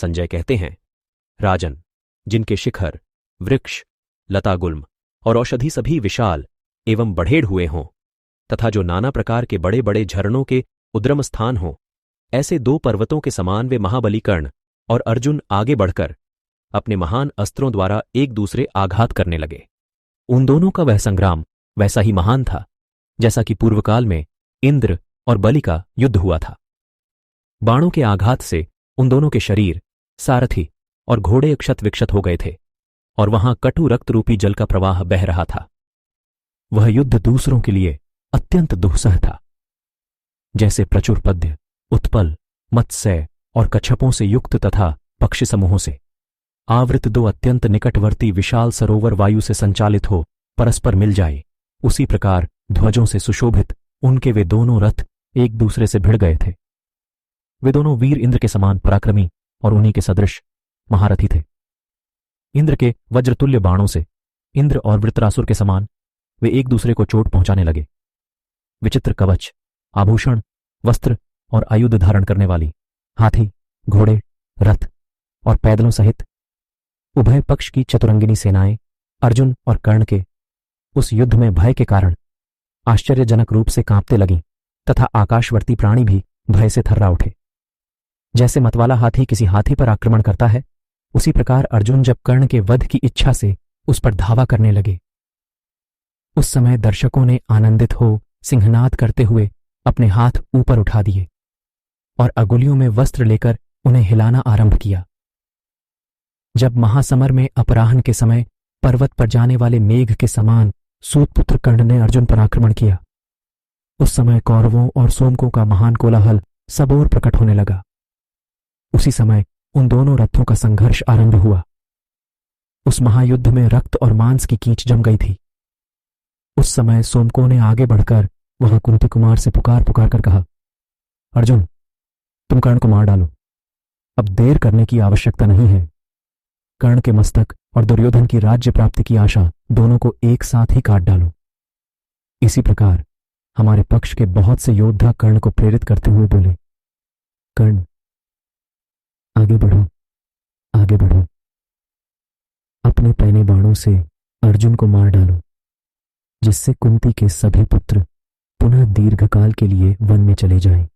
संजय कहते हैं, राजन, जिनके शिखर, वृक्ष, लतागुल्म और औषधि सभी विशाल एवं बढ़ेड़ हुए हों तथा जो नाना प्रकार के बड़े बड़े झरनों के उद्गम स्थान हों, ऐसे दो पर्वतों के समान वे महाबली कर्ण और अर्जुन आगे बढ़कर अपने महान अस्त्रों द्वारा एक दूसरे आघात करने लगे। उन दोनों का वह संग्राम वैसा ही महान था जैसा कि पूर्वकाल में इंद्र और बलि का युद्ध हुआ था। बाणों के आघात से उन दोनों के शरीर, सारथी और घोड़े क्षत विक्षत हो गए थे और वहां कटु रक्त रूपी जल का प्रवाह बह रहा था। वह युद्ध दूसरों के लिए अत्यंत दुस्सह था। जैसे प्रचुर पद्य, उत्पल, मत्स्य और कच्छपों से युक्त तथा पक्षी समूहों से आवृत दो अत्यंत निकटवर्ती विशाल सरोवर वायु से संचालित हो परस्पर मिल जाए, उसी प्रकार ध्वजों से सुशोभित उनके वे दोनों रथ एक दूसरे से भिड़ गए थे। वे दोनों वीर इंद्र के समान पराक्रमी और उन्हीं के सदृश महारथी थे। इंद्र के वज्रतुल्य बाणों से इंद्र और वृत्रासुर के समान वे एक दूसरे को चोट पहुंचाने लगे। विचित्र कवच, आभूषण, वस्त्र और आयुध धारण करने वाली हाथी, घोड़े, रथ और पैदलों सहित उभय पक्ष की चतुरंगिनी सेनाएं अर्जुन और कर्ण के उस युद्ध में भय के कारण आश्चर्यजनक रूप से कांपते लगीं तथा आकाशवर्ती प्राणी भी भय से थर्रा उठे। जैसे मतवाला हाथी किसी हाथी पर आक्रमण करता है, उसी प्रकार अर्जुन जब कर्ण के वध की इच्छा से उस पर धावा करने लगे, उस समय दर्शकों ने आनंदित हो सिंहनाद करते हुए अपने हाथ ऊपर उठा दिए और अंगुलियों में वस्त्र लेकर उन्हें हिलाना आरंभ किया। जब महासमर में अपराह्न के समय पर्वत पर जाने वाले मेघ के समान सूतपुत्र कर्ण ने अर्जुन पर आक्रमण किया, उस समय कौरवों और सोमकों का महान कोलाहल सब ओर प्रकट होने लगा। उसी समय उन दोनों रथों का संघर्ष आरंभ हुआ। उस महायुद्ध में रक्त और मांस की कीच जम गई थी। उस समय सोमकों ने आगे बढ़कर वहां कुंती कुमार से पुकार पुकार कर कहा, अर्जुन, तुम कर्ण को मार डालो, अब देर करने की आवश्यकता नहीं है। कर्ण के मस्तक और दुर्योधन की राज्य प्राप्ति की आशा दोनों को एक साथ ही काट डालो। इसी प्रकार हमारे पक्ष के बहुत से योद्धा कर्ण को प्रेरित करते हुए बोले, कर्ण, आगे बढ़ो, आगे बढ़ो, अपने पैने बाणों से अर्जुन को मार डालो, जिससे कुंती के सभी पुत्र पुनः दीर्घकाल के लिए वन में चले जाएं।